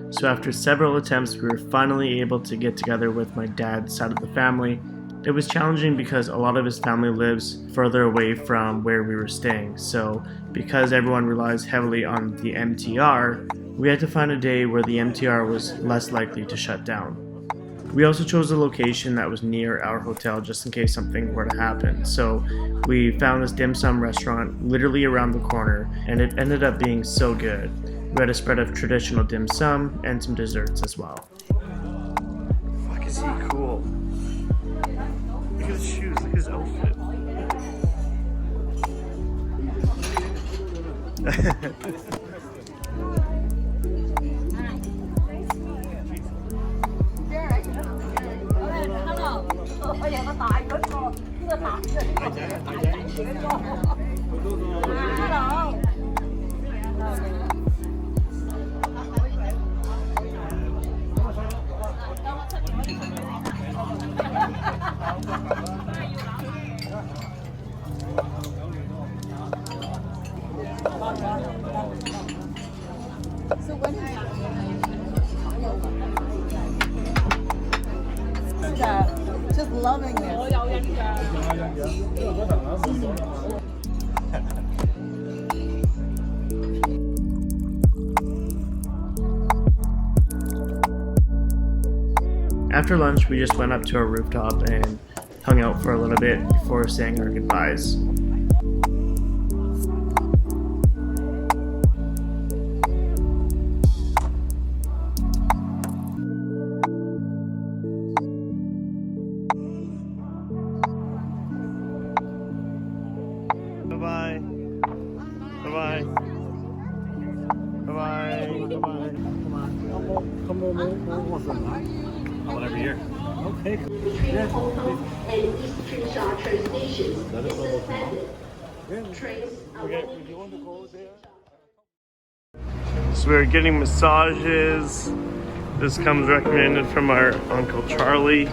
So after several attempts, we were finally able to get together with my dad's side of the family. It was challenging because a lot of his family lives further away from where we were staying. So because everyone relies heavily on the MTR, we had to find a day where the MTR was less likely to shut down. We also chose a location that was near our hotel just in case something were to happen. So we found this dim sum restaurant literally around the corner, and it ended up being so good. We had a spread of traditional dim sum and some desserts as well. Fuck, is he cool? Look at his shoes, look at his outfit. Just loving it. After lunch, we just went up to our rooftop and hung out for a little bit before saying our goodbyes. Bye-bye. Bye-bye. Bye-bye. Bye-bye. Whatever year. Okay. Between Hong Kong and East Trisha train stations is suspended. Trains are running between So we're getting massages. This comes recommended from our Uncle Charlie.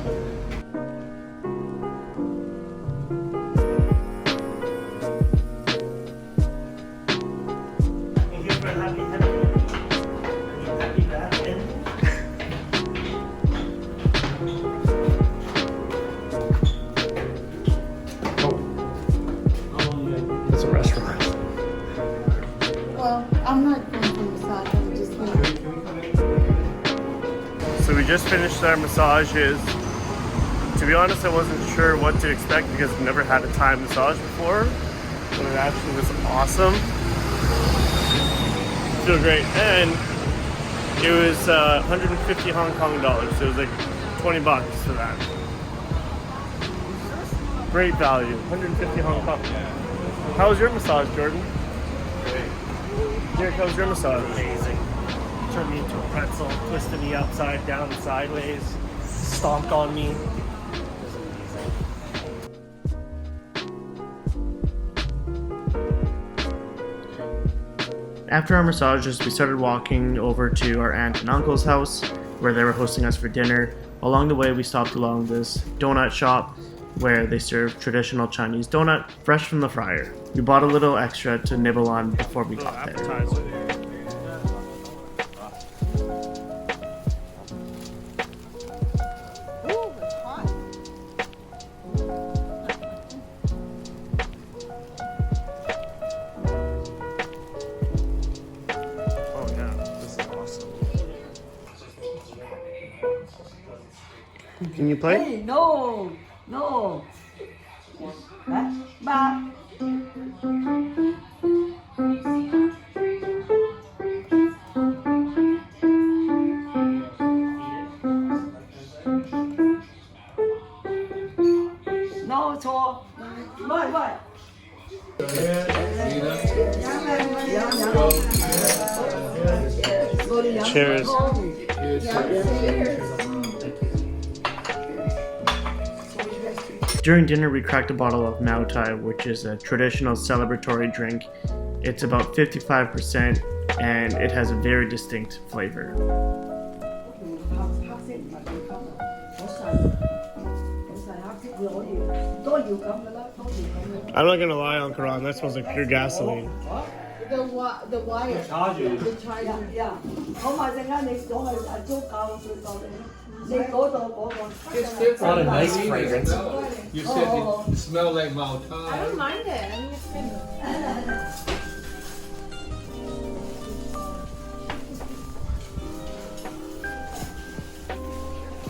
It's a restaurant. Well, I'm not going for massage. I'm just going So we just finished our massages. To be honest, I wasn't sure what to expect because I've never had a Thai massage before. But it actually was awesome. Feel great. And it was 150 Hong Kong dollars. So it was like 20 bucks for that. Great value. 150 Hong Kong. How was your massage, Jordan? Great. Derek, how was your massage? Amazing. Turned me into a pretzel, twisted me upside down and sideways, stomped on me. It was amazing. After our massages, we started walking over to our aunt and uncle's house where they were hosting us for dinner. Along the way, we stopped along this donut shop where they serve traditional Chinese donut fresh from the fryer. We bought a little extra to nibble on before we got there. Oh yeah, this is awesome. Can you play? Hey, no, no. Ba. No, cho. Vậy vậy. Cheers. During dinner, we cracked a bottle of Mao Tai, which is a traditional celebratory drink. It's about 55% and it has a very distinct flavor. I'm not gonna lie, Uncle Ron, that smells like pure gasoline. the wire. Charger. The charger. 好埋陣間你講係租教最夠你嗰度嗰個。 It's different. Not a nice fragrance. You said it smelled like Mao I Tai. don't mind it. I mean, it's good.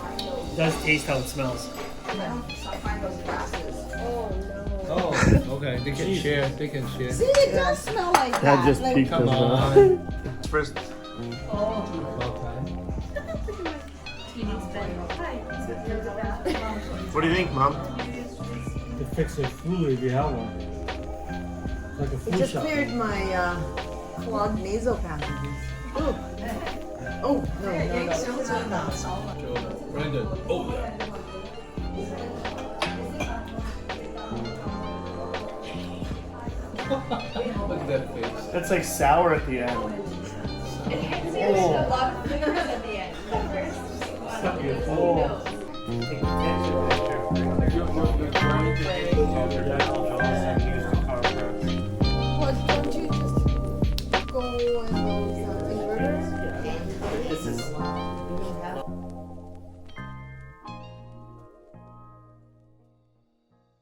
It does taste how it smells. Oh, okay. They can share. They can share. See, it does smell like that. That just like, peaked Come as well. on. First, Mao Tai. what do you think, Mom? To fix a flu if you have one. Like a It flu just shot. cleared my clogged nasal passages. Ooh. Oh, no. Brandon. Oh, yeah. Look at that face. It's like sour at the end. There's a lot of